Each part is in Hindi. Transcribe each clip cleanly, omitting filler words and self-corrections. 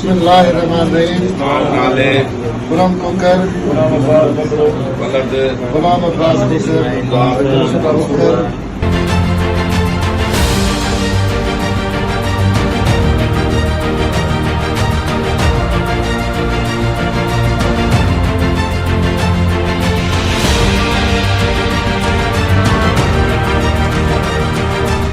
बिस्मिल्लाहिर्रहमानिर्रहीम। Ghulam Kokar Ghulam Abbas Kokar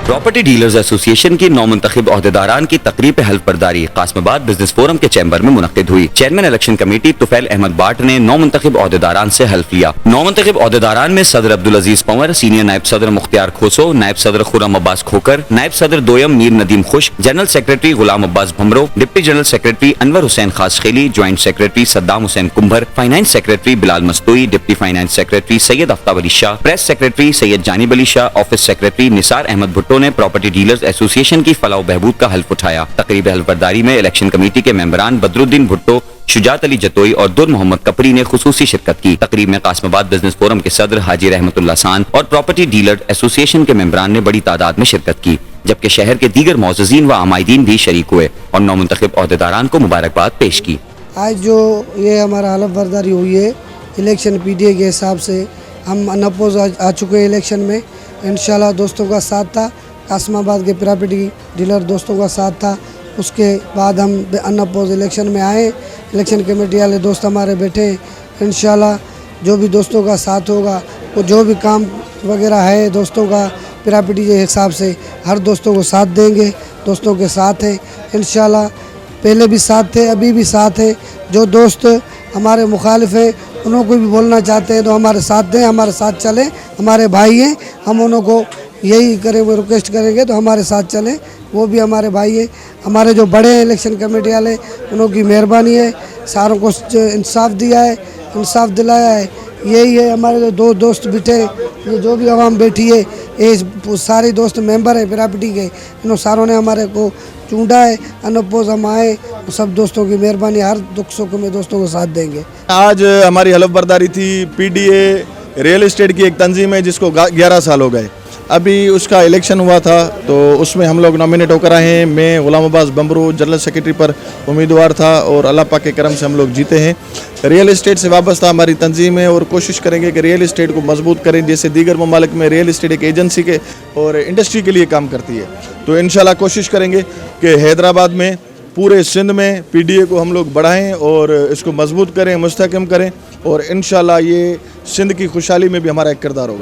property dealers association की नौमुंतखब ओहदेदारान की तकरीब हल्फ बर्दारी कासमाबाद बिजनेस फोरम के चैम्बर में मुनक्किद हुई। Chairman election committee Tufail Ahmed Butt ने नौमुंतखब ओहदेदारान से हल्फ लिया। नौमुंतखब ओहदेदारान में सदर अब्दुल अजीज पंवर, सीनियर नायब सदर मुख्तियार खोसो, नायब सदर खुर्रम अब्बास खोकर, नायब सदर दोयम Mir Nadeem Khush, general secretary Ghulam Abbas Bhamro, deputy general secretary Anwar Hussain Khaskheli, joint secretary Saddam Hussain Kumbhar, finance secretary Bilal Mastoi, deputy finance secretary Syed Aftab Ali Shah, press secretary Syed Janib Ali Shah, office secretary Nisar Ahmed Bhutto ने प्रॉपर्टी डीलर्स एसोसिएशन की फलाह बहबूद का हल्फ उठाया। तकरीब हल्फ बर्दारी में इलेक्शन कमेटी के मेंबरान बदरुद्दीन भुट्टो, शुजात अली जतोई और दुर मोहम्मद कपरी ने खुसूसी शिरकत की। तकरीब में कासमाबाद बिजनेस फोरम के सदर हाजी रहमतुल्लाह सान और प्रॉपर्टी डीलर एसोसिएशन के मेंबरान ने बड़ी तादाद में शिरकत की, जबकि शहर के दीगर मौजूदीन व आमाइदीन भी शरीक हुए और नौमुंतखब ओहदेदारान को मुबारकबाद पेश की। आज जो ये हमारा हल्फ बर्दारी हुई है इलेक्शन पीडीए के हिसाब से, हम अनअपोज आ चुके हैं इलेक्शन में। इंशाल्लाह दोस्तों का साथ था, कासमाबाद के प्रॉपर्टी डीलर दोस्तों का साथ था। उसके बाद हम अनअपोज इलेक्शन में आए। इलेक्शन कमेटी वाले दोस्त हमारे बैठे। इंशाल्लाह जो भी दोस्तों का साथ होगा, वो जो भी काम वगैरह है दोस्तों का प्रॉपर्टी के हिसाब से हर दोस्तों को साथ देंगे। दोस्तों के साथ हैं इंशाल्लाह, पहले भी साथ थे, अभी भी साथ हैं। जो दोस्त हमारे मुखालिफ हैं उनको भी बोलना चाहते हैं तो हमारे साथ दें, हमारे साथ चलें। हमारे भाई हैं, हम उनको यही करेंगे, रिक्वेस्ट करेंगे तो हमारे साथ चलें। वो भी हमारे भाई हैं। हमारे जो बड़े हैं इलेक्शन कमेटी वाले, उनकी मेहरबानी है, सारों को इंसाफ दिया है, इंसाफ दिलाया है। यही है हमारे जो दो दोस्त बैठे, ये जो भी आवाम बैठी है, ये सारे दोस्त मेंबर हैं प्रॉपर्टी के, इन सारों ने हमारे को चूंटा है। अनअपोज हम आए, सब दोस्तों की मेहरबानी, हर दुख सुख में दोस्तों को साथ देंगे। आज हमारी हल्फ बर्दारी थी। पीडीए रियल एस्टेट की एक तंजीम है जिसको 11 साल हो गए। अभी उसका इलेक्शन हुआ था तो उसमें हम लोग नॉमिनेट होकर आए हैं। मैं गुलाम अब्बास भमरो जनरल सेक्रेटरी पर उम्मीदवार था और अल्लाह पाक के करम से हम लोग जीते हैं। रियल एस्टेट से वाबस्ता हमारी तंजीम है और कोशिश करेंगे कि रियल एस्टेट को मजबूत करें, जैसे दीगर ममालिक में रियल एस्टेट एक एजेंसी के और इंडस्ट्री के लिए काम करती है। तो इंशाल्लाह कोशिश करेंगे कि हैदराबाद में, पूरे सिंध में पीडीए को हम लोग बढ़ाएं और इसको मजबूत करें, मुस्तहकम करें और इंशाल्लाह ये सिंध की खुशहाली में भी हमारा एक किरदार होगा।